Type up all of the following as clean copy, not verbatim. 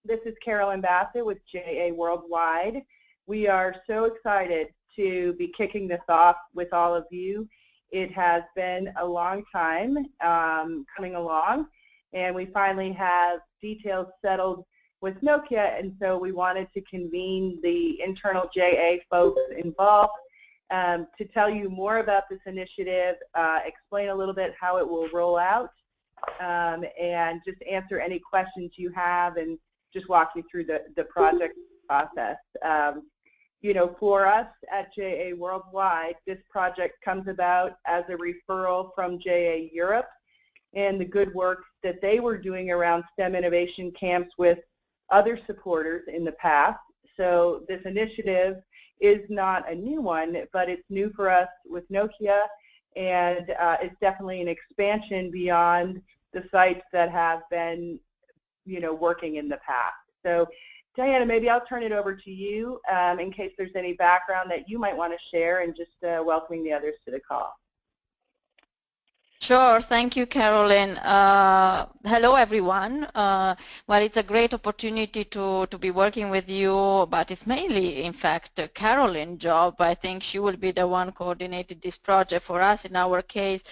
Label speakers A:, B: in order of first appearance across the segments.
A: This is Carolyn Bassett with JA Worldwide. We are so excited to be kicking this off with all of you. It has been a long time coming along, and we finally have details settled with NOKIA, and so we wanted to convene the internal JA folks involved to tell you more about this initiative, explain a little bit how it will roll out, and just answer any questions you have and just walk you through the project process. You know, for us at JA Worldwide, this project comes about as a referral from JA Europe and the good work that they were doing around STEM innovation camps with other supporters in the past. So this initiative is not a new one, but it's new for us with NOKIA, and it's definitely an expansion beyond the sites that have been, you know, working in the past. So Diana, maybe I'll turn it over to you in case there's any background that you might want to share, and just welcoming the others to the call.
B: Sure. Thank you, Carolyn. Hello, everyone. Well, it's a great opportunity to be working with you, but it's mainly, in fact, Carolyn's job. I think she will be the one coordinating this project for us. In our case,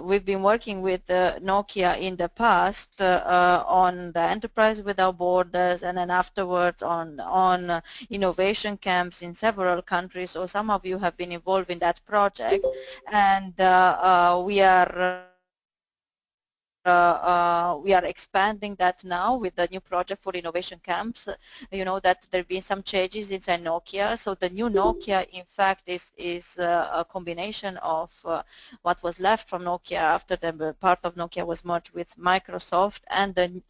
B: we've been working with NOKIA in the past on the Enterprise Without Borders, and then afterwards on innovation camps in several countries. So some of you have been involved in that project, and we are expanding that now with the new project for innovation camps. You know that there have been some changes inside NOKIA. So the new NOKIA, in fact, is a combination of what was left from NOKIA after the part of NOKIA was merged with Microsoft, and the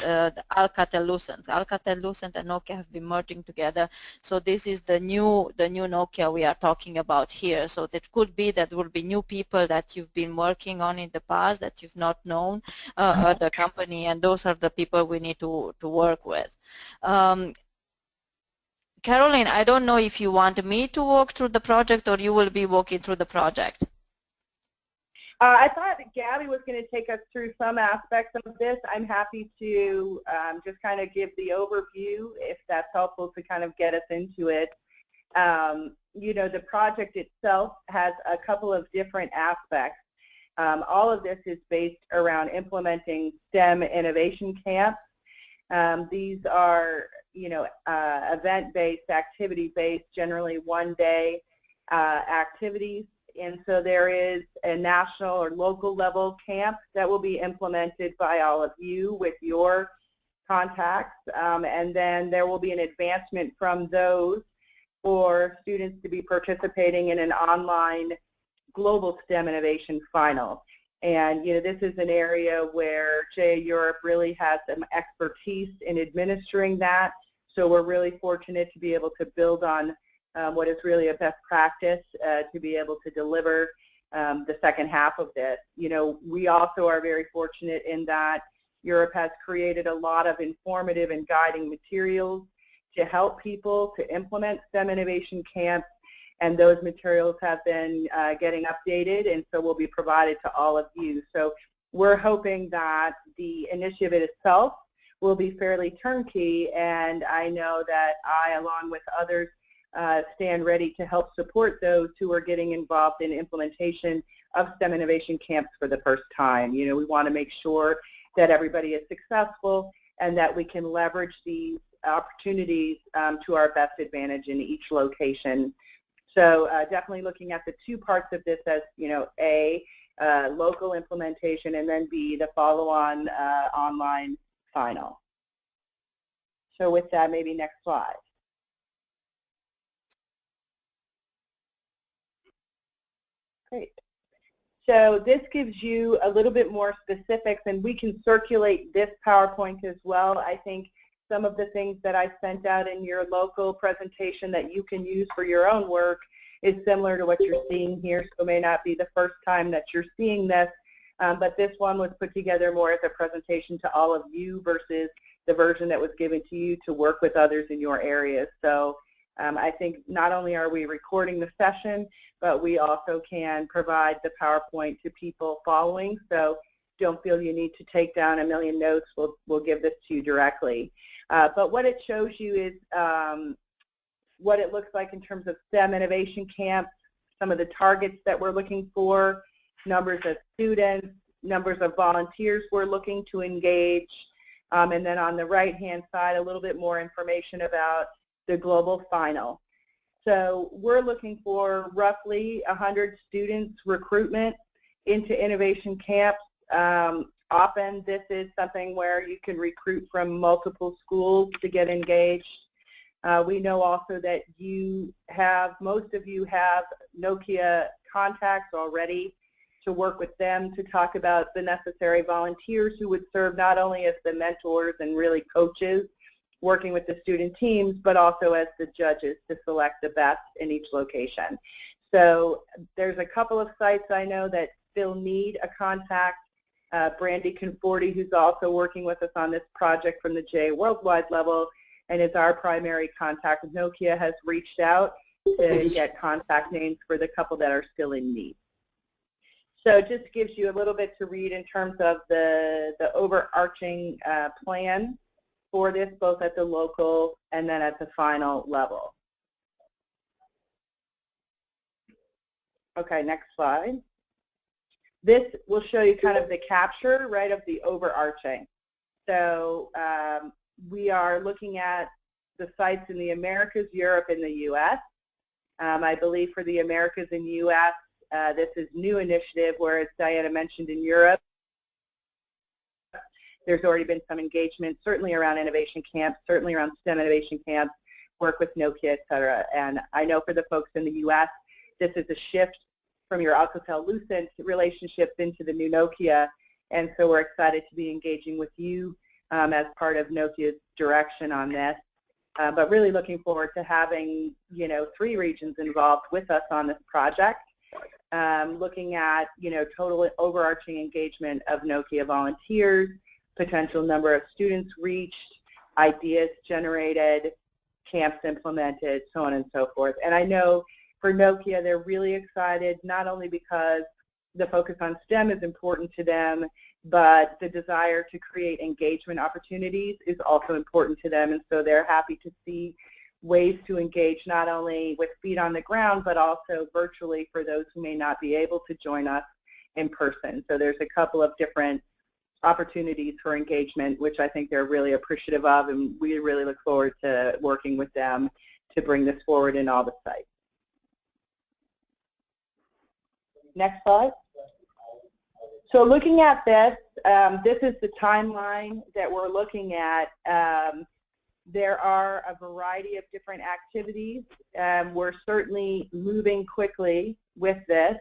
B: Alcatel-Lucent. Alcatel-Lucent and NOKIA have been merging together. So this is the new NOKIA we are talking about here. So that could be that there will be new people that you've been working on in the past that you've not known. The company, and those are the people we need to work with. Caroline, I don't know if you want me to walk through the project or you will be walking through the project.
A: I thought that Gabby was going to take us through some aspects of this. I'm happy to just kind of give the overview if that's helpful to kind of get us into it. You know, the project itself has a couple of different aspects. All of this is based around implementing STEM innovation camps. These are, you know, event-based, activity-based, generally one-day activities. And so there is a national or local level camp that will be implemented by all of you with your contacts. And then there will be an advancement from those for students to be participating in an online global STEM innovation final. And you know, this is an area where JA Europe really has some expertise in administering that. So we're really fortunate to be able to build on what is really a best practice to be able to deliver the second half of this. You know, we also are very fortunate in that Europe has created a lot of informative and guiding materials to help people to implement STEM innovation camps. And those materials have been getting updated, and so will be provided to all of you. So we're hoping that the initiative itself will be fairly turnkey, and I know that I, along with others, stand ready to help support those who are getting involved in implementation of STEM innovation camps for the first time. You know, we want to make sure that everybody is successful and that we can leverage these opportunities to our best advantage in each location. So definitely looking at the two parts of this as, you know, A, local implementation, and then B, the follow-on online final. So with that, maybe next slide. Great. So this gives you a little bit more specifics, and we can circulate this PowerPoint as well. I think some of the things that I sent out in your local presentation that you can use for your own work is similar to what you're seeing here, so it may not be the first time that you're seeing this, but this one was put together more as a presentation to all of you versus the version that was given to you to work with others in your areas. So I think not only are we recording the session, but we also can provide the PowerPoint to people following, so don't feel you need to take down a million notes. We'll give this to you directly. But what it shows you is what it looks like in terms of STEM innovation camps, some of the targets that we're looking for, numbers of students, numbers of volunteers we're looking to engage, and then on the right-hand side, a little bit more information about the global final. So we're looking for roughly 100 students recruitment into innovation camps. Often this is something where you can recruit from multiple schools to get engaged. We know also that most of you have NOKIA contacts already to work with them to talk about the necessary volunteers who would serve not only as the mentors and really coaches working with the student teams, but also as the judges to select the best in each location. So there's a couple of sites I know that still need a contact. Brandy Conforti, who's also working with us on this project from the J worldwide level and is our primary contact with NOKIA, has reached out to get contact names for the couple that are still in need. So it just gives you a little bit to read in terms of the overarching plan for this, both at the local and then at the final level. Okay, next slide. This will show you kind of the capture, right, of the overarching. So we are looking at the sites in the Americas, Europe, and the U.S. I believe for the Americas and U.S., this is new initiative, where, as Diana mentioned, in Europe, there's already been some engagement, certainly around innovation camps, certainly around STEM innovation camps, work with NOKIA, et cetera. And I know for the folks in the U.S., this is a shift from your Alcatel-Lucent relationships into the new NOKIA, and so we're excited to be engaging with you as part of NOKIA's direction on this. But really looking forward to having, 3 regions involved with us on this project, looking at, total overarching engagement of NOKIA volunteers, potential number of students reached, ideas generated, camps implemented, so on and so forth. And I know for NOKIA, they're really excited, not only because the focus on STEM is important to them, but the desire to create engagement opportunities is also important to them. And so they're happy to see ways to engage not only with feet on the ground, but also virtually for those who may not be able to join us in person. So there's a couple of different opportunities for engagement, which I think they're really appreciative of, and we really look forward to working with them to bring this forward in all the sites. Next slide. So looking at this, this is the timeline that we're looking at. There are a variety of different activities. We're certainly moving quickly with this.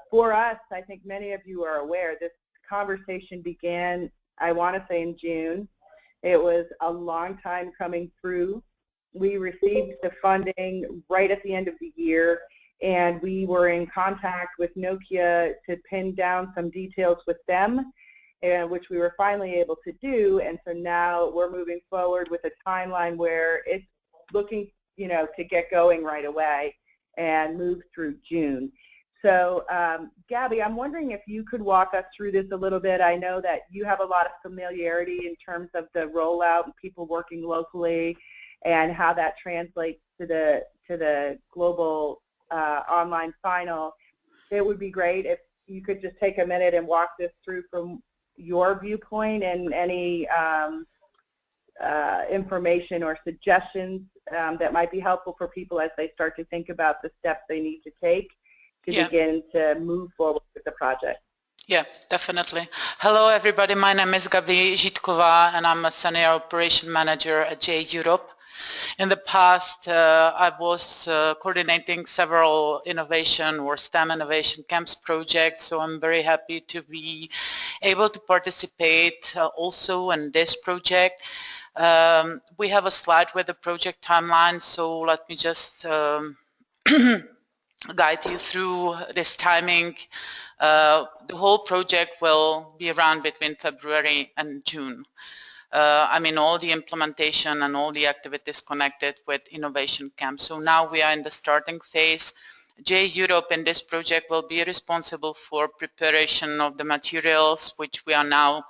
A: For us, I think many of you are aware, this conversation began, I want to say, in June. It was a long time coming through. We received the funding right at the end of the year, and we were in contact with NOKIA to pin down some details with them, which we were finally able to do. And so now we're moving forward with a timeline where it's looking, to get going right away and move through June. So Gabby, I'm wondering if you could walk us through this a little bit. I know that you have a lot of familiarity in terms of the rollout and people working locally and how that translates to the global online final. It would be great if you could just take a minute and walk this through from your viewpoint and any information or suggestions that might be helpful for people as they start to think about the steps they need to take to begin to move forward with the project.
C: Yeah, definitely. Hello, everybody. My name is Gabi Žitkova, and I'm a Senior Operation Manager at J Europe. In the past, I was coordinating several innovation or STEM innovation camps projects, so I'm very happy to be able to participate also in this project. We have a slide with the project timeline, so let me just guide you through this timing. The whole project will be around between February and June. I mean, all the implementation and all the activities connected with innovation camps. So now we are in the starting phase. J Europe in this project will be responsible for preparation of the materials, which we are now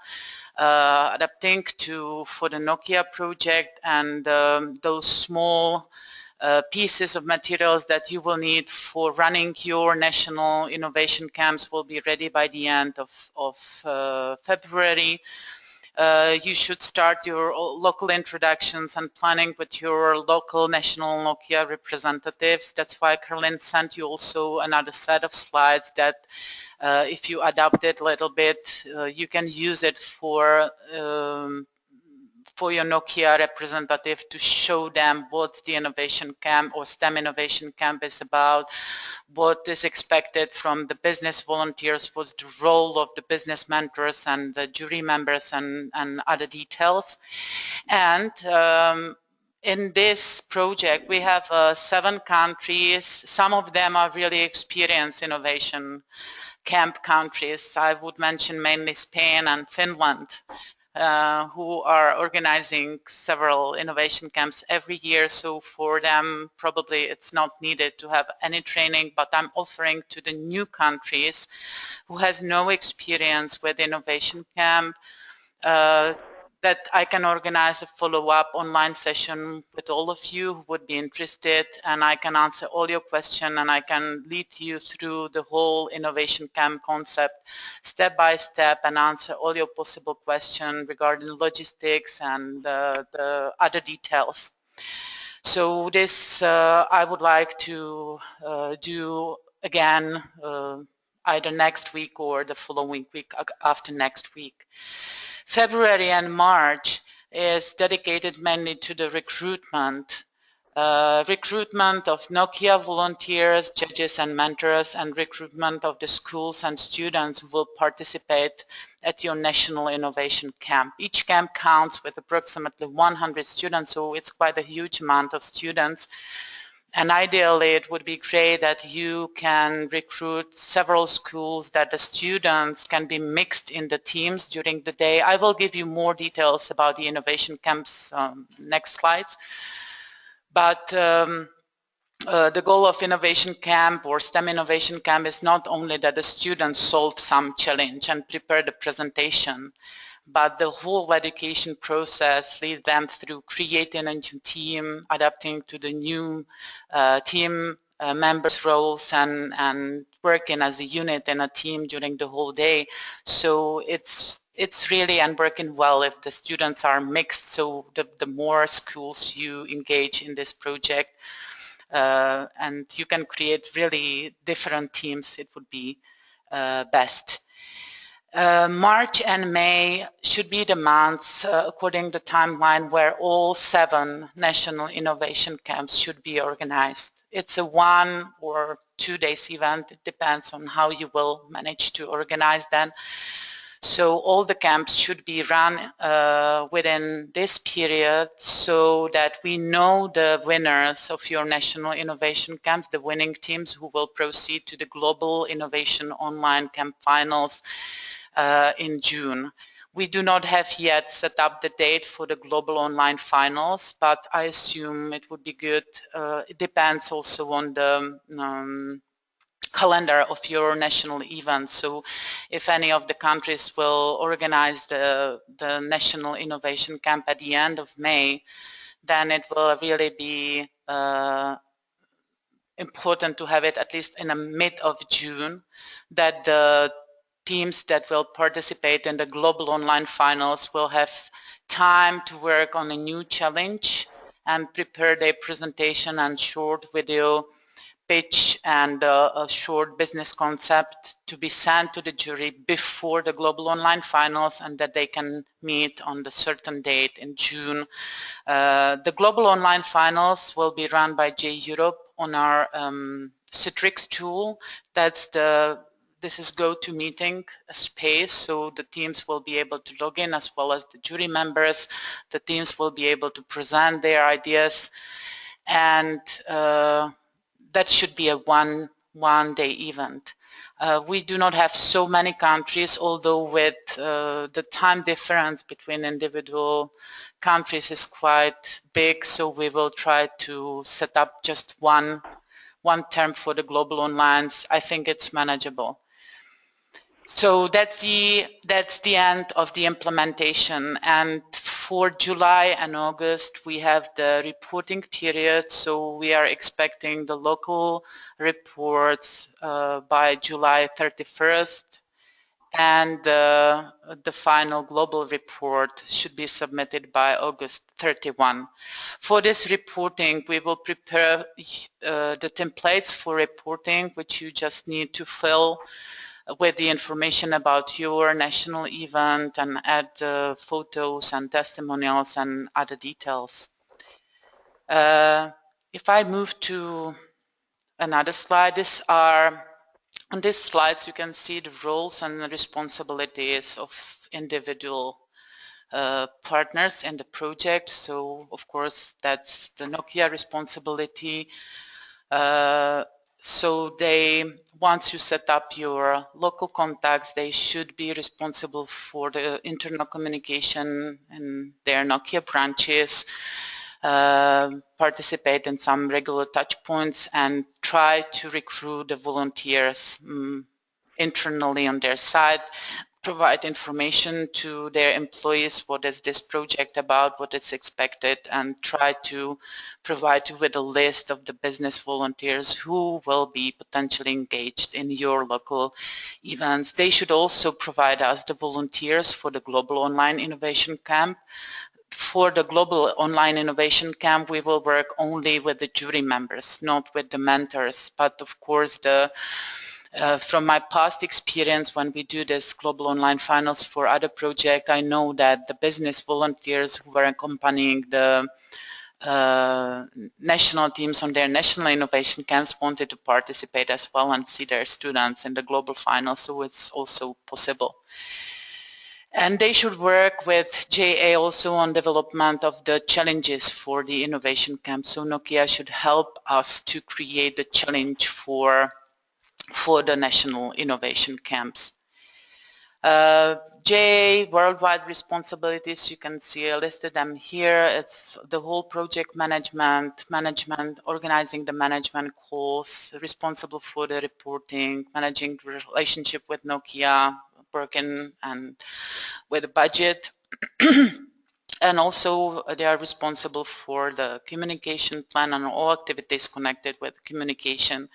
C: adapting for the NOKIA project, and those small pieces of materials that you will need for running your national innovation camps will be ready by the end of February. You should start your local introductions and planning with your local national NOKIA representatives. That's why Caroline sent you also another set of slides that if you adapt it a little bit, you can use it for your NOKIA representative to show them what the innovation camp or STEM innovation camp is about, what is expected from the business volunteers, what's the role of the business mentors and the jury members, and other details. And in this project we have 7 countries. Some of them are really experienced innovation camp countries. I would mention mainly Spain and Finland, who are organizing several innovation camps every year. So for them probably it's not needed to have any training, but I'm offering to the new countries who has no experience with innovation camp that I can organize a follow-up online session with all of you who would be interested, and I can answer all your questions, and I can lead you through the whole innovation camp concept step by step and answer all your possible questions regarding logistics and the other details. So this I would like to do again either next week or the following week after next week. February and March is dedicated mainly to the recruitment of NOKIA volunteers, judges and mentors, and recruitment of the schools and students who will participate at your National Innovation Camp. Each camp counts with approximately 100 students, so it's quite a huge amount of students. And ideally, it would be great that you can recruit several schools, that the students can be mixed in the teams during the day. I will give you more details about the innovation camps next slides. But the goal of innovation camp or STEM innovation camp is not only that the students solve some challenge and prepare the presentation, but the whole education process leads them through creating a new team, adapting to the new team members' roles, and working as a unit in a team during the whole day. So it's really and working well if the students are mixed, so the more schools you engage in this project and you can create really different teams, it would be best. March and May should be the months according to the timeline where all 7 national innovation camps should be organized. It's a 1 or 2 days event. It depends on how you will manage to organize them. So all the camps should be run within this period so that we know the winners of your national innovation camps, the winning teams who will proceed to the Global Innovation Online Camp Finals in June. We do not have yet set up the date for the Global Online Finals, but I assume it would be good. It depends also on the calendar of your national event. So if any of the countries will organize the National Innovation Camp at the end of May, then it will really be important to have it at least in the mid of June, that the teams that will participate in the Global Online Finals will have time to work on a new challenge and prepare their presentation and short video pitch and a short business concept to be sent to the jury before the Global Online Finals, and that they can meet on the certain date in June. The Global Online Finals will be run by J Europe on our Citrix tool. This is GoToMeeting space, so the teams will be able to log in as well as the jury members. The teams will be able to present their ideas, and that should be a one-day event. We do not have so many countries, although with the time difference between individual countries is quite big, so we will try to set up just one term for the global online. I think it's manageable. So that's the end of the implementation, and for July and August we have the reporting period, so we are expecting the local reports by July 31st, and the final global report should be submitted by August 31. For this reporting we will prepare the templates for reporting, which you just need to fill with the information about your national event and add photos and testimonials and other details. If I move to another slide, on these slides you can see the roles and responsibilities of individual partners in the project. So of course that's the NOKIA responsibility. So once you set up your local contacts, they should be responsible for the internal communication in their NOKIA branches, participate in some regular touch points, and try to recruit the volunteers internally on their side, provide information to their employees, what is this project about, what is expected, and try to provide you with a list of the business volunteers who will be potentially engaged in your local events. They should also provide us the volunteers for the Global Online Innovation Camp. For the Global Online Innovation Camp, we will work only with the jury members, not with the mentors, but of course from my past experience when we do this global online finals for other projects, I know that the business volunteers who were accompanying the national teams on their national innovation camps wanted to participate as well and see their students in the global finals, so it's also possible. And they should work with JA also on development of the challenges for the innovation camp. So NOKIA should help us to create the challenge for the national innovation camps. JA worldwide responsibilities, you can see I listed them here. It's the whole project management, organizing the management calls, responsible for the reporting, managing the relationship with NOKIA, working and with the budget. And also they are responsible for the communication plan and all activities connected with communication.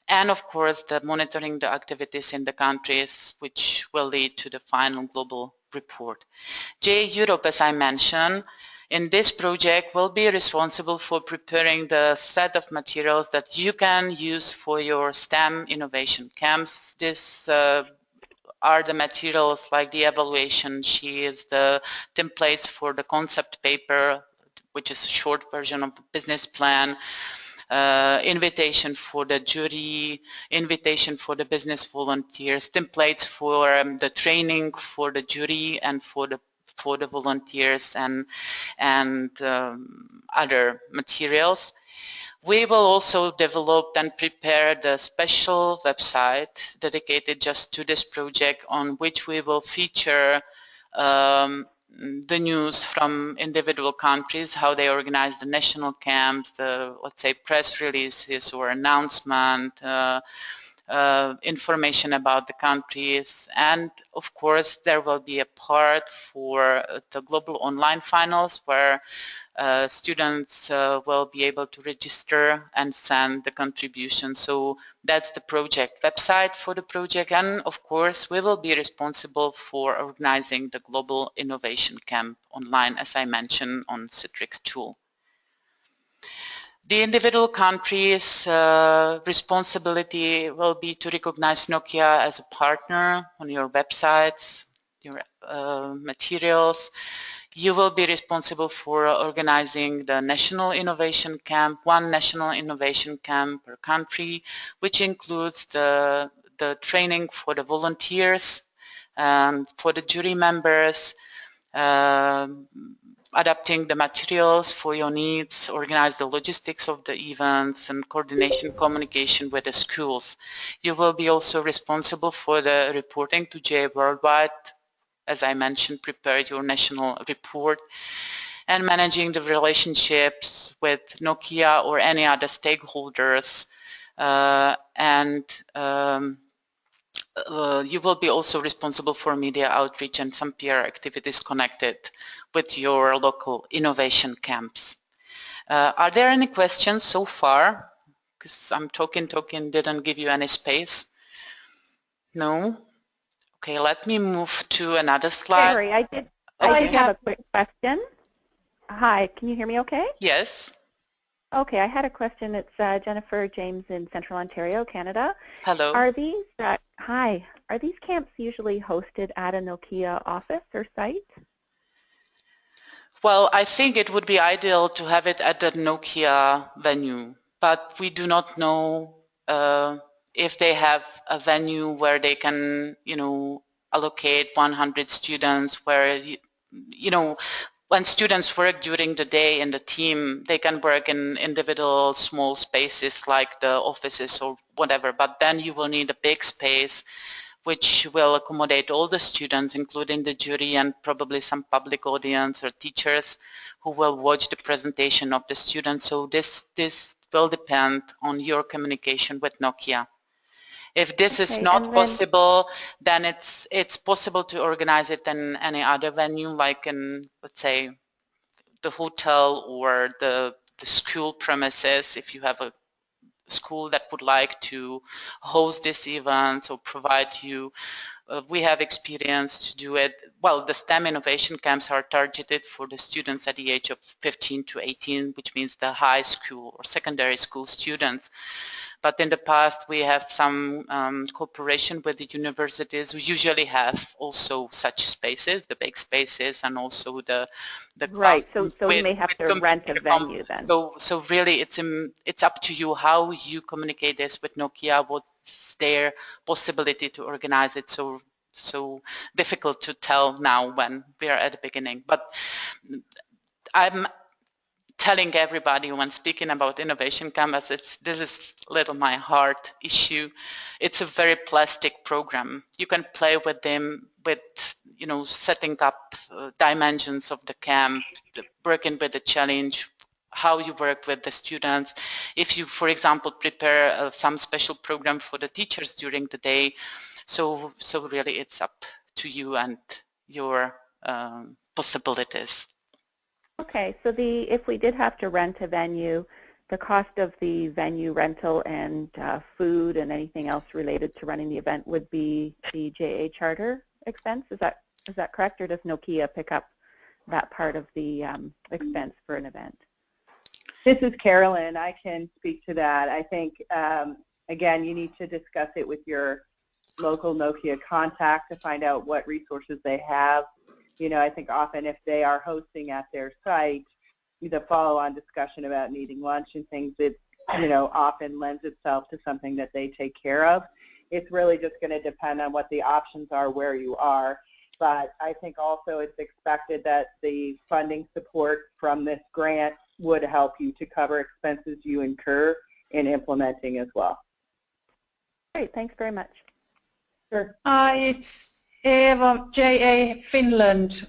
C: And of course the monitoring the activities in the countries which will lead to the final global report. JA Europe, as I mentioned, in this project will be responsible for preparing the set of materials that you can use for your STEM innovation camps. This are the materials like the evaluation sheets, the templates for the concept paper, which is a short version of the business plan, invitation for the jury, invitation for the business volunteers, templates for the training for the jury and for the volunteers, and other materials. We will also develop and prepare the special website dedicated just to this project, on which we will feature the news from individual countries, how they organize the national camps, the, let's say, press releases or announcement, information about the countries, and of course there will be a part for the global online finals where students will be able to register and send the contribution. So that's the project website for the project, and of course we will be responsible for organizing the Global Innovation Camp online, as I mentioned, on Citrix tool. The individual countries' responsibility will be to recognize NOKIA as a partner on your websites, your materials. You will be responsible for organizing the National Innovation Camp, one National Innovation Camp per country, which includes the training for the volunteers, for the jury members, adapting the materials for your needs, organize the logistics of the events, and coordination communication with the schools. You will be also responsible for the reporting to JA Worldwide, as I mentioned, prepare your national report, and managing the relationships with NOKIA or any other stakeholders, and you will be also responsible for media outreach and some PR activities connected with your local innovation camps. Are there any questions so far? Because I'm talking, didn't give you any space. No? Okay, let me move to another slide.
D: Sherry, I did have a quick question. Hi, can you hear me okay?
C: Yes.
D: Okay, I had a question. It's Jennifer James in Central Ontario, Canada.
C: Hello.
D: Are these, hi, are these camps usually hosted at a NOKIA office or site?
C: Well, I think it would be ideal to have it at the NOKIA venue, but we do not know if they have a venue where they can, allocate 100 students where, when students work during the day in the team, they can work in individual small spaces like the offices or whatever, but then you will need a big space which will accommodate all the students, including the jury and probably some public audience or teachers who will watch the presentation of the students. So this will depend on your communication with NOKIA. If this is not possible, then it's possible to organize it in any other venue, like in, let's say, the hotel or the school premises, if you have a school that would like to host this event or provide you. We have experience to do it. Well, the STEM innovation camps are targeted for the students at the age of 15 to 18, which means the high school or secondary school students. But in the past, we have some cooperation with the universities who usually have also such spaces, the big spaces, and also the
D: right. So you may have to rent a venue then.
C: So really, it's up to you how you communicate this with NOKIA. What's their possibility to organize it? So difficult to tell now when we are at the beginning. But I'm telling everybody when speaking about Innovation Canvas, this is a little my heart issue. It's a very plastic program. You can play with them with, setting up dimensions of the camp, working with the challenge, how you work with the students. If you, for example, prepare some special program for the teachers during the day, so really it's up to you and your possibilities.
D: Okay, so if we did have to rent a venue, the cost of the venue rental and food and anything else related to running the event would be the JA charter expense. Is that correct, or does NOKIA pick up that part of the expense for an event?
A: This is Carolyn. I can speak to that. I think, again, you need to discuss it with your local NOKIA contact to find out what resources they have. I think often if they are hosting at their site, the follow-on discussion about needing lunch and things, it, often lends itself to something that they take care of. It's really just going to depend on what the options are where you are. But I think also it's expected that the funding support from this grant would help you to cover expenses you incur in implementing as well.
D: Great, thanks very much.
A: Sure.
E: It's Eva, JA Finland.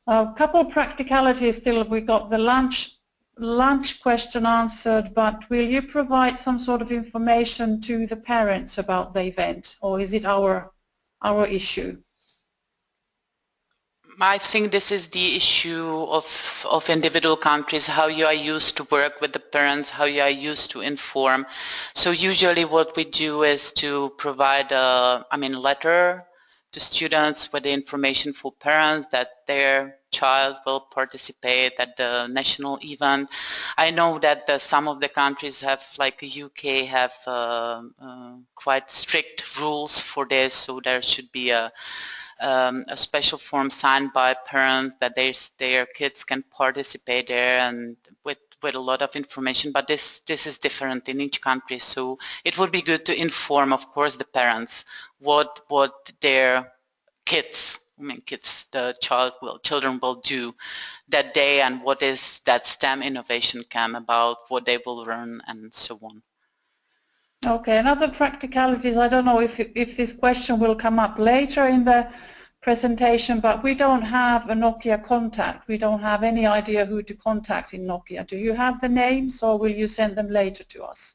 E: A couple of practicalities still. We got the lunch question answered, but will you provide some sort of information to the parents about the event, or is it our issue?
C: I think this is the issue of individual countries, how you are used to work with the parents, how you are used to inform. So usually what we do is to provide a letter to students with the information for parents that their child will participate at the national event. I know that some of the countries have, like the UK, have quite strict rules for this, so there should be a special form signed by parents that their kids can participate there, and with a lot of information, but this is different in each country, so it would be good to inform, of course, the parents what their the children will do that day, and what is that STEM innovation camp about, what they will learn, and so on.
E: Okay, another practicalities, I don't know if this question will come up later in the presentation, but we don't have a NOKIA contact. We don't have any idea who to contact in NOKIA. Do you have the names, or will you send them later to us?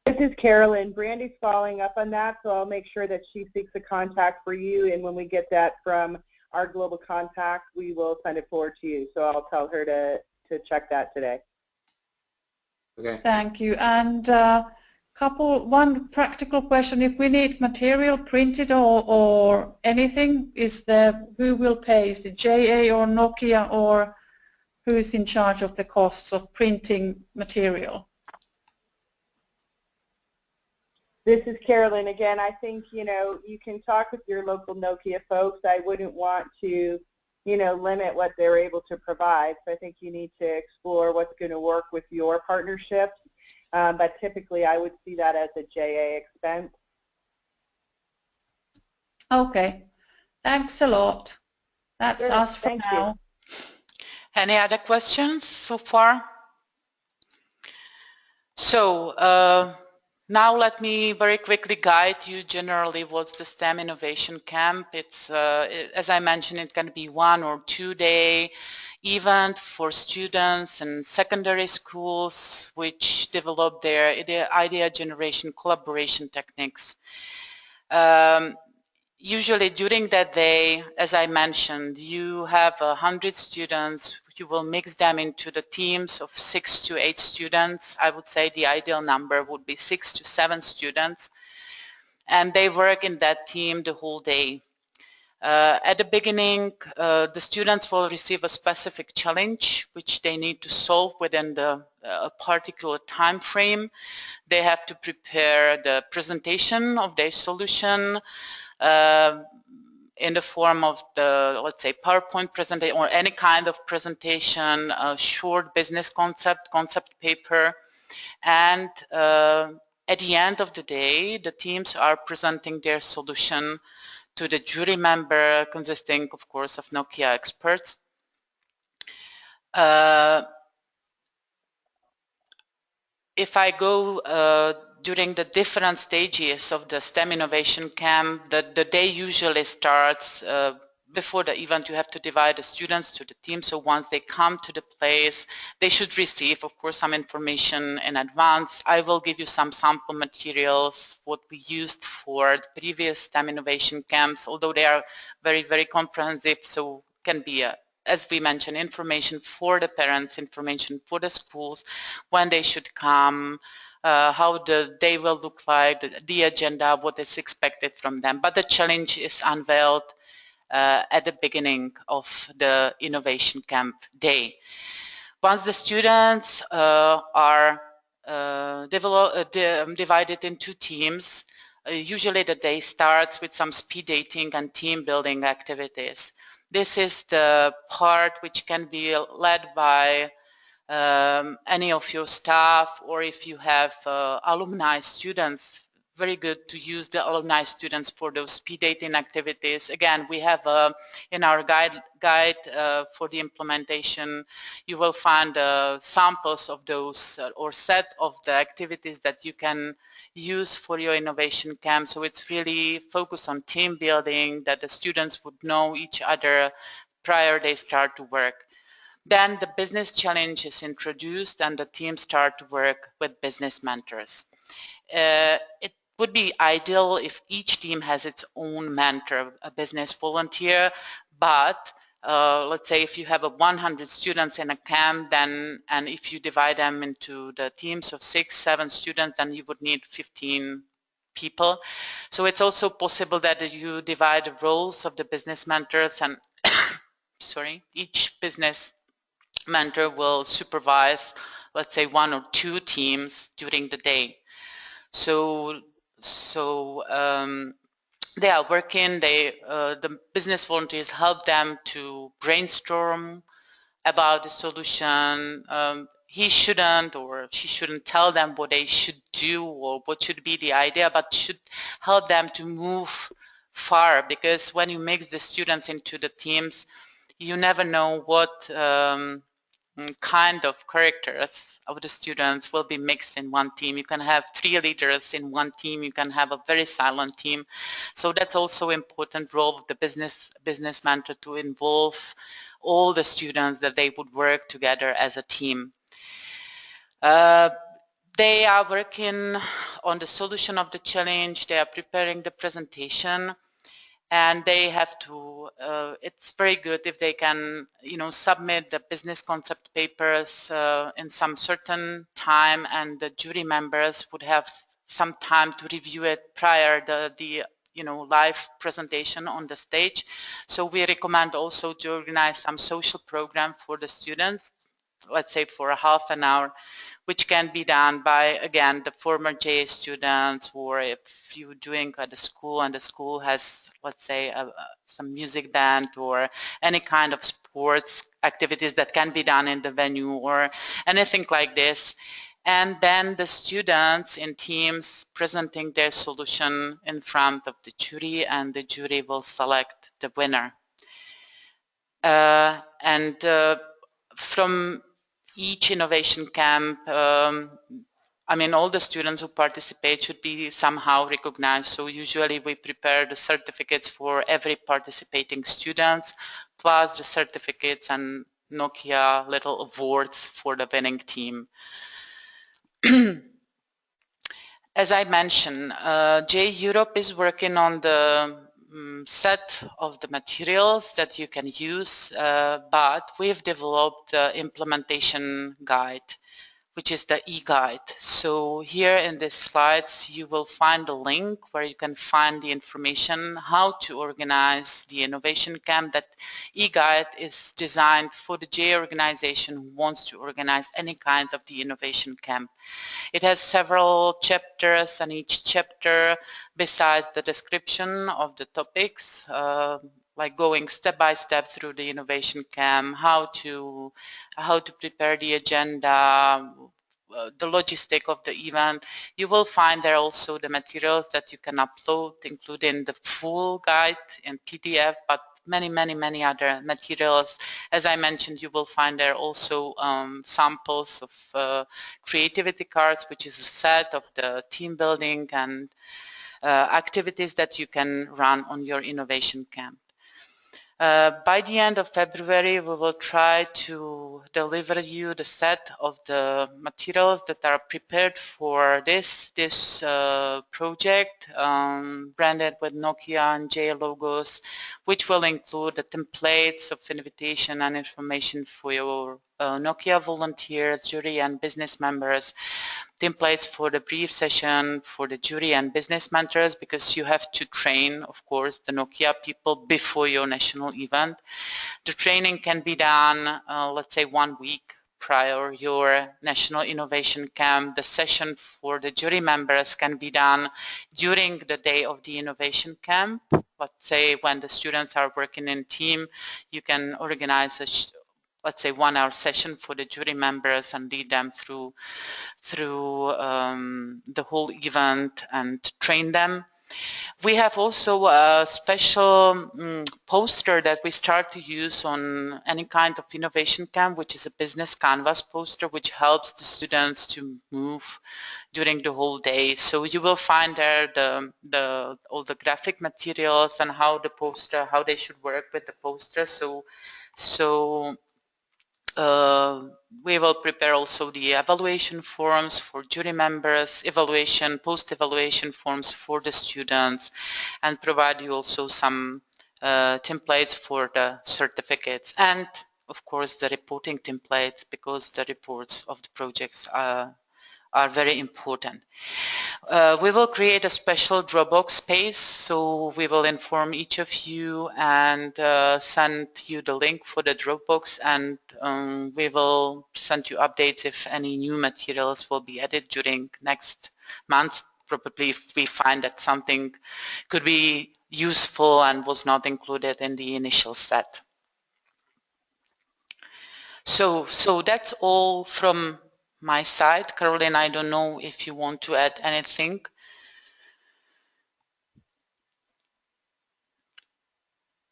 A: This is Carolyn. Brandy's following up on that, so I'll make sure that she seeks a contact for you, and when we get that from our global contact, we will send it forward to you. So I'll tell her to check that today.
F: Okay.
E: Thank you. And one practical question: if we need material printed or anything, who will pay? Is it JA or Nokia, or who is in charge of the costs of printing material?
A: This is Carolyn again. I think, you can talk with your local Nokia folks. I wouldn't want to, limit what they're able to provide. So I think you need to explore what's going to work with your partnerships. But typically I would see that as a JA expense.
E: Okay. Thanks a lot. That's
A: Sure.
E: us for
A: Thank
E: now.
A: you.
C: Any other questions so far? So now let me very quickly guide you generally what's the STEM Innovation Camp. It's, as I mentioned, it can be 1 or 2 day event for students in secondary schools which develop their idea generation collaboration techniques. Usually during that day, as I mentioned, you have 100 students. You will mix them into the teams of 6 to 8 students. I would say the ideal number would be 6 to 7 students. And they work in that team the whole day. At the beginning, the students will receive a specific challenge which they need to solve within the particular time frame. They have to prepare the presentation of their solution, in the form of the, let's say, PowerPoint presentation or any kind of presentation, a short business concept paper, and at the end of the day, the teams are presenting their solution to the jury member consisting, of course, of Nokia experts. If I go during the different stages of the STEM Innovation Camp, the day usually starts before the event. You have to divide the students to the team, so once they come to the place, they should receive, of course, some information in advance. I will give you some sample materials, what we used for the previous STEM Innovation Camps, although they are very, very comprehensive, so can be as we mentioned, information for the parents, information for the schools, when they should come, how the day will look like, the agenda, what is expected from them. But the challenge is unveiled at the beginning of the Innovation Camp day. Once the students are divided into teams, usually the day starts with some speed dating and team building activities. This is the part which can be led by any of your staff, or if you have alumni students, very good to use the alumni students for those speed dating activities. Again, we have in our guide for the implementation, you will find samples of those or set of the activities that you can use for your innovation camp. So it's really focused on team building, that the students would know each other prior they start to work. Then the business challenge is introduced and the teams start to work with business mentors. It would be ideal if each team has its own mentor, a business volunteer, but let's say if you have 100 students in a camp, then, and if you divide them into the teams of 6, 7 students, then you would need 15 people. So it's also possible that you divide the roles of the business mentors, and sorry, each business mentor will supervise, let's say, 1 or 2 teams during the day. So they are working, the business volunteers help them to brainstorm about the solution. He shouldn't or she shouldn't tell them what they should do or what should be the idea, but should help them to move far, because when you mix the students into the teams, you never know what kind of characters of the students will be mixed in one team. You can have 3 leaders in one team, you can have a very silent team. So that's also important role of the business mentor, to involve all the students, that they would work together as a team. They are working on the solution of the challenge, they are preparing the presentation, and they have to, it's very good if they can, submit the business concept papers in some certain time, and the jury members would have some time to review it prior the live presentation on the stage. So we recommend also to organize some social program for the students, let's say for a half an hour, which can be done by, again, the former JA students, or if you're doing at the school and the school has, let's say, some music band or any kind of sports activities that can be done in the venue or anything like this. And then the students in teams presenting their solution in front of the jury, and the jury will select the winner. From each innovation camp, I mean, all the students who participate should be somehow recognized. So usually we prepare the certificates for every participating student, plus the certificates and NOKIA little awards for the winning team. As I mentioned, JA Europe is working on the set of the materials that you can use, but we've developed the implementation guide, which is the e-guide. So here in these slides you will find a link where you can find the information how to organize the innovation camp. That e-guide is designed for the JA organization who wants to organize any kind of the innovation camp. It has several chapters, and each chapter, besides the description of the topics, like going step by step through the innovation camp, how to prepare the agenda, the logistic of the event. You will find there also the materials that you can upload, including the full guide in PDF, but many other materials. As I mentioned, you will find there also samples of creativity cards, which is a set of the team building and activities that you can run on your innovation camp. By the end of February, we will try to deliver you the set of the materials that are prepared for this project, branded with NOKIA and JA logos, which will include the templates of invitation and information for your NOKIA volunteers, jury and business members, templates for the brief session for the jury and business mentors, because you have to train, of course, the NOKIA people before your national event. The training can be done, let's say, 1 week prior your national innovation camp. The session for the jury members can be done during the day of the innovation camp. Let's say when the students are working in team, you can organize a let's say 1 hour session for the jury members and lead them through the whole event and train them. We have also a special poster that we start to use on any kind of innovation camp, which is a business canvas poster, which helps the students to move during the whole day. So you will find there all the graphic materials and how they should work with the poster. So we will prepare also the evaluation forms for jury members, post-evaluation forms for the students, and provide you also some templates for the certificates, and of course the reporting templates, because the reports of the projects are very important. We will create a special Dropbox space, so we will inform each of you and send you the link for the Dropbox, and we will send you updates if any new materials will be added during next month, probably if we find that something could be useful and was not included in the initial set. So that's all from my side. Caroline, I don't know if you want to add anything.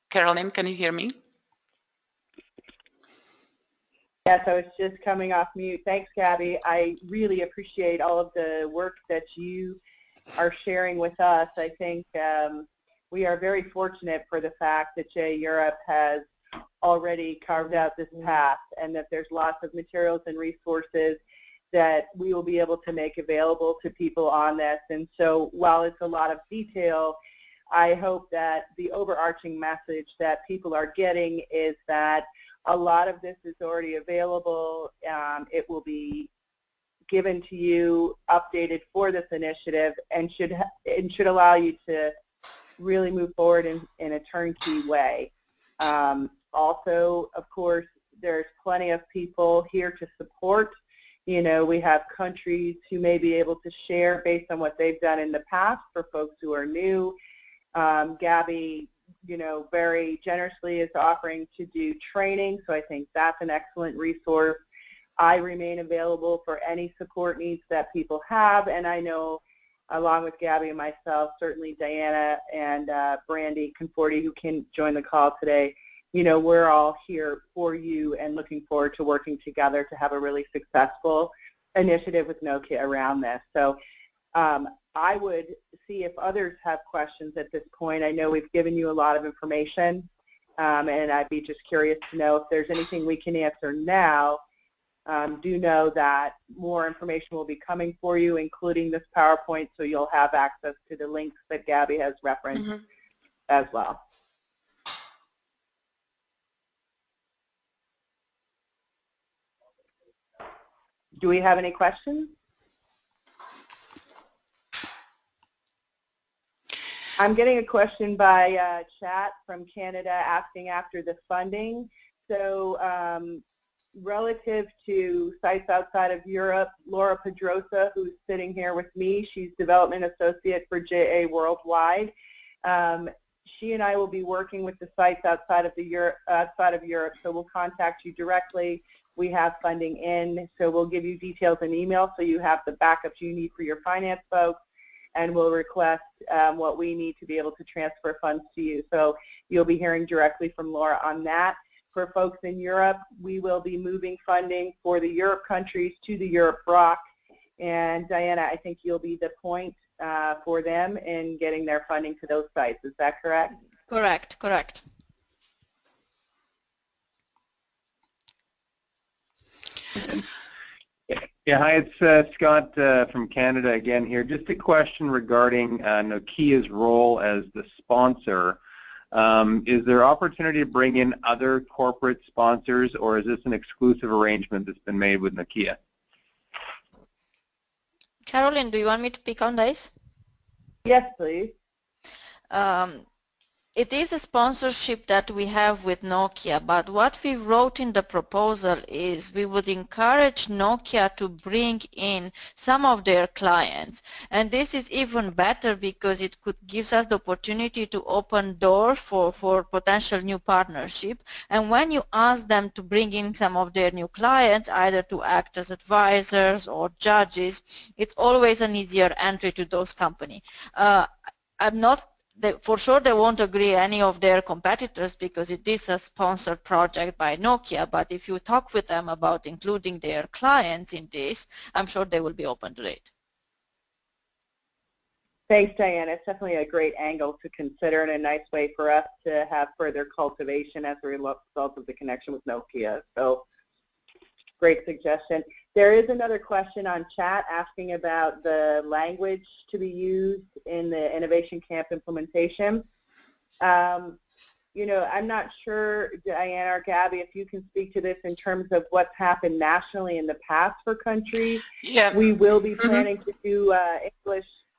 C: Caroline, can you hear me?
A: Yes, I was just coming off mute. Thanks, Gabby. I really appreciate all of the work that you are sharing with us. I think we are very fortunate for the fact that JA Europe has already carved out this path, and that there's lots of materials and resources that we will be able to make available to people on this. And so while it's a lot of detail, I hope that the overarching message that people are getting is that a lot of this is already available. It will be given to you, updated for this initiative, and should allow you to really move forward in a turnkey way. Also, of course, there's plenty of people here to support. You know, we have countries who may be able to share based on what they've done in the past for folks who are new. Gabby, you know, very generously is offering to do training, so I think that's an excellent resource. I remain available for any support needs that people have, and I know, along with Gabby and myself, certainly Diana and Brandy Conforti, who can join the call today, you know, we're all here for you and looking forward to working together to have a really successful initiative with NOKIA around this. So I would see if others have questions at this point. I know we've given you a lot of information, and I'd be just curious to know if there's anything we can answer now. Do know that more information will be coming for you, including this PowerPoint, so you'll have access to the links that Gabby has referenced as well. Do we have any questions? I'm getting a question by chat from Canada asking after the funding. So relative to sites outside of Europe, Laura Pedrosa, who's sitting here with me, she's Development Associate for JA Worldwide. She and I will be working with the sites outside of Europe, so we'll contact you directly. We have funding in, so we'll give you details in email so you have the backups you need for your finance folks, and we'll request what we need to be able to transfer funds to you. So you'll be hearing directly from Laura on that. For folks in Europe, we will be moving funding for the Europe countries to the Europe bloc. And Diana, I think you'll be the point for them in getting their funding to those sites. Is that correct?
B: Correct, correct.
G: Yeah, hi, it's Scott from Canada again here. Just a question regarding NOKIA's role as the sponsor. Is there opportunity to bring in other corporate sponsors, or is this an exclusive arrangement that's been made with NOKIA?
B: Caroline, do you want me to pick on this?
A: Yes, please.
B: It is a sponsorship that we have with NOKIA, but what we wrote in the proposal is we would encourage NOKIA to bring in some of their clients. And this is even better because it could give us the opportunity to open doors for potential new partnership. And when you ask them to bring in some of their new clients, either to act as advisors or judges, it's always an easier entry to those companies. For sure they won't agree any of their competitors because it is a sponsored project by NOKIA, but if you talk with them about including their clients in this, I'm sure they will be open to it.
A: Thanks, Diana. It's definitely a great angle to consider and a nice way for us to have further cultivation as a result of the connection with NOKIA. So, great suggestion. There is another question on chat asking about the language to be used in the Innovation Camp implementation. You know, I'm not sure, Diana or Gabby, if you can speak to this in terms of what's happened nationally in the past for countries.
C: Yeah.
A: We will be planning to do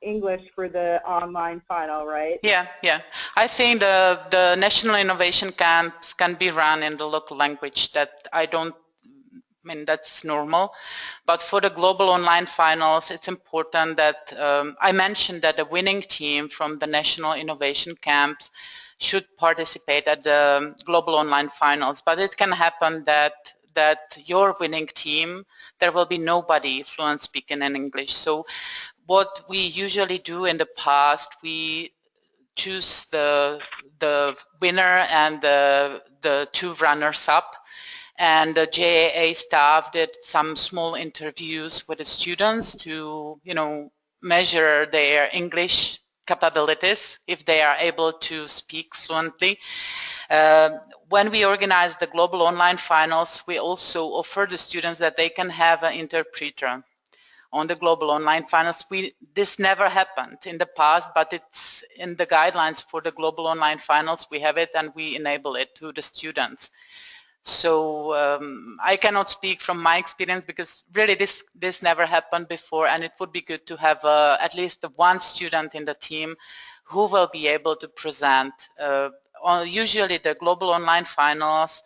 A: English for the online final, right?
C: Yeah, yeah. I think the National Innovation Camps can be run in the local language. I mean, that's normal. But for the global online finals, it's important that I mentioned that the winning team from the National Innovation Camps should participate at the global online finals. But it can happen that your winning team, there will be nobody fluent speaking in English. So what we usually do in the past, we choose the winner and the two runners-up. And the JAA staff did some small interviews with the students to, you know, measure their English capabilities if they are able to speak fluently. When we organize the global online finals, we also offer the students that they can have an interpreter on the global online finals. This never happened in the past, but it's in the guidelines for the global online finals. We have it and we enable it to the students. So I cannot speak from my experience because really this never happened before, and it would be good to have at least one student in the team who will be able to present. Usually the global online finals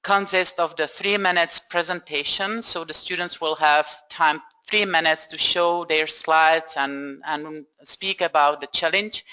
C: consist of the 3 minutes presentation, so the students will have time 3 minutes to show their slides and speak about the challenge,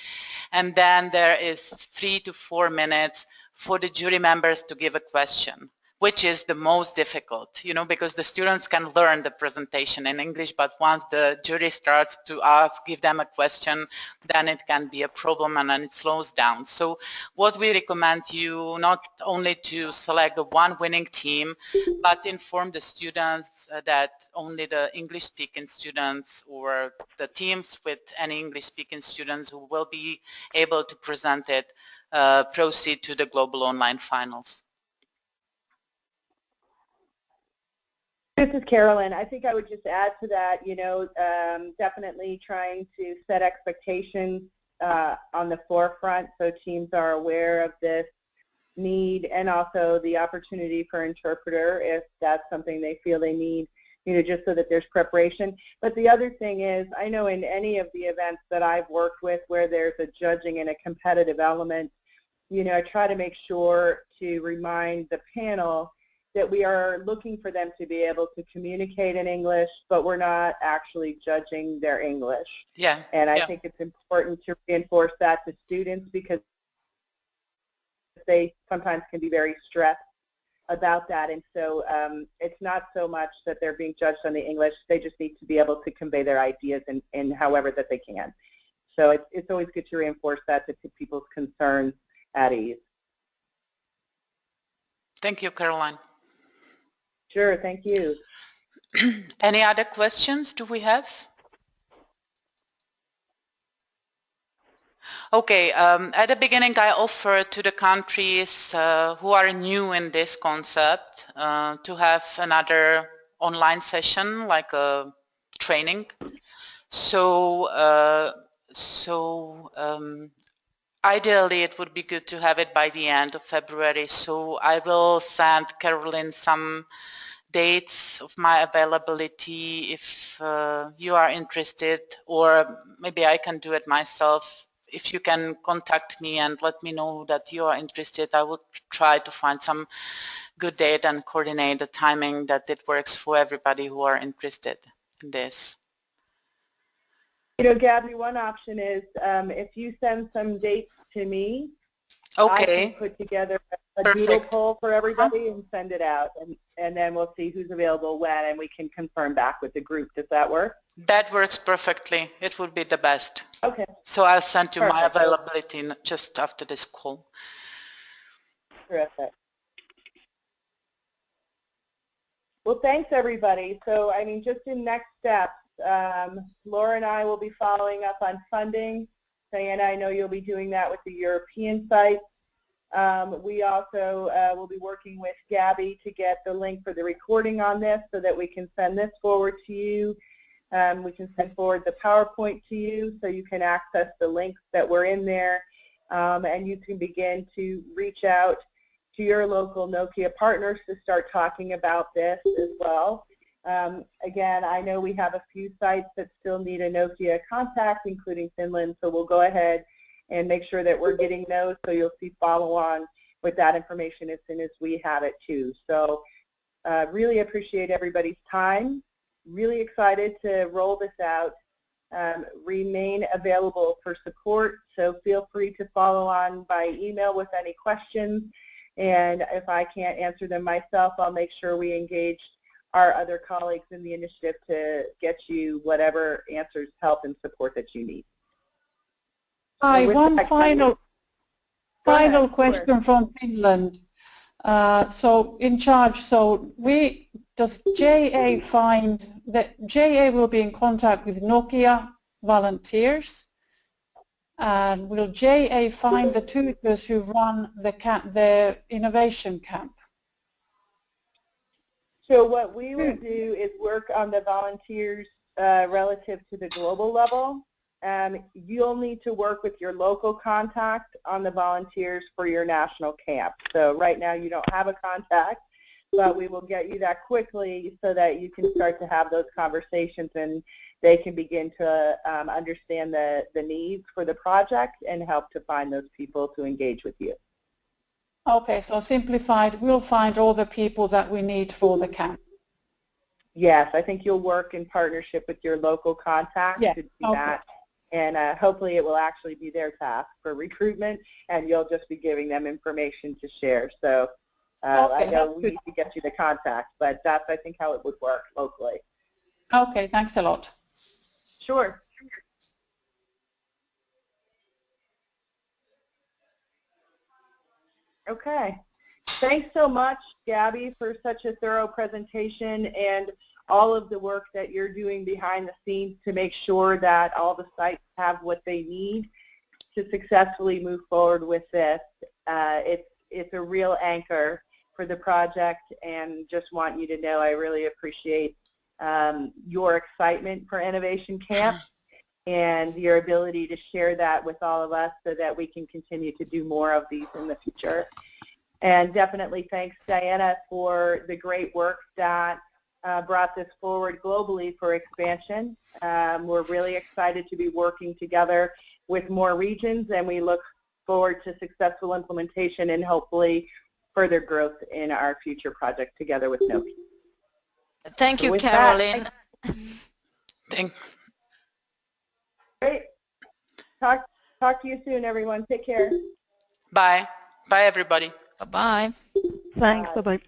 C: and then there is 3 to 4 minutes for the jury members to give a question, which is the most difficult, you know, because the students can learn the presentation in English, but once the jury starts to give them a question, then it can be a problem and then it slows down. So what we recommend you not only to select the one winning team, but inform the students that only the English-speaking students or the teams with any English-speaking students who will be able to present it proceed to the global online finals.
A: This is Carolyn. I think I would just add to that, you know, definitely trying to set expectations on the forefront so teams are aware of this need, and also the opportunity for interpreter if that's something they feel they need, you know, just so that there's preparation. But the other thing is, I know in any of the events that I've worked with where there's a judging and a competitive element, you know, I try to make sure to remind the panel that we are looking for them to be able to communicate in English, but we're not actually judging their English.
C: Yeah.
A: And I think it's important to reinforce that to students because they sometimes can be very stressed about that. And so it's not so much that they're being judged on the English, they just need to be able to convey their ideas in however that they can. So it's always good to reinforce that to put people's concerns at ease.
C: Thank you, Caroline.
A: Sure, thank you.
C: Any other questions do we have? Okay, at the beginning I offered to the countries who are new in this concept to have another online session, like a training. So, ideally it would be good to have it by the end of February. So I will send Caroline some dates of my availability if you are interested, or maybe I can do it myself. If you can contact me and let me know that you are interested, I will try to find some good date and coordinate the timing that it works for everybody who are interested in this.
A: You know, Gabby, one option is if you send some dates to me,
C: okay,
A: I can put together a doodle poll for everybody and send it out, and then we'll see who's available when, and we can confirm back with the group. Does that work?
C: That works perfectly. It would be the best.
A: Okay.
C: So I'll send you
A: Perfect.
C: my availability just after this call.
A: Terrific. Well, thanks everybody. So, I mean, just in next steps, Laura and I will be following up on funding. Diana, I know you'll be doing that with the European site. We also will be working with Gabby to get the link for the recording on this so that we can send this forward to you. We can send forward the PowerPoint to you so you can access the links that were in there, and you can begin to reach out to your local NOKIA partners to start talking about this as well. Again, I know we have a few sites that still need a NOKIA contact, including Finland, so we'll go ahead and make sure that we're getting those, so you'll see follow-on with that information as soon as we have it too. So really appreciate everybody's time. Really excited to roll this out. Remain available for support, so feel free to follow on by email with any questions. And if I can't answer them myself, I'll make sure we engage our other colleagues in the initiative to get you whatever answers, help, and support that you need.
E: Hi, one final question from Finland. So in charge, so does JA find that JA will be in contact with NOKIA volunteers? And will JA find the tutors who run the innovation camp?
A: So what we will do is work on the volunteers relative to the global level. You'll need to work with your local contact on the volunteers for your national camp. So right now you don't have a contact, but we will get you that quickly so that you can start to have those conversations and they can begin to understand the needs for the project and help to find those people to engage with you.
E: Okay, so simplified, we'll find all the people that we need for the camp.
A: Yes, I think you'll work in partnership with your local contact to do that. And hopefully it will actually be their task for recruitment, and you'll just be giving them information to share. So I know we need to get you the contact, but that's, I think, how it would work locally.
E: Okay, thanks a lot.
A: Sure. Okay. Thanks so much, Gabby, for such a thorough presentation and all of the work that you're doing behind the scenes to make sure that all the sites have what they need to successfully move forward with this. It's a real anchor for the project, and just want you to know I really appreciate your excitement for Innovation Camp and your ability to share that with all of us so that we can continue to do more of these in the future. And definitely thanks, Diana, for the great work that brought this forward globally for expansion. We're really excited to be working together with more regions, and we look forward to successful implementation and hopefully further growth in our future project together with NOKIA.
B: Thank you, Caroline.
A: Great. Talk to you soon, everyone. Take care.
C: Bye. Bye, everybody.
B: Bye-bye.
D: Thanks. Bye-bye.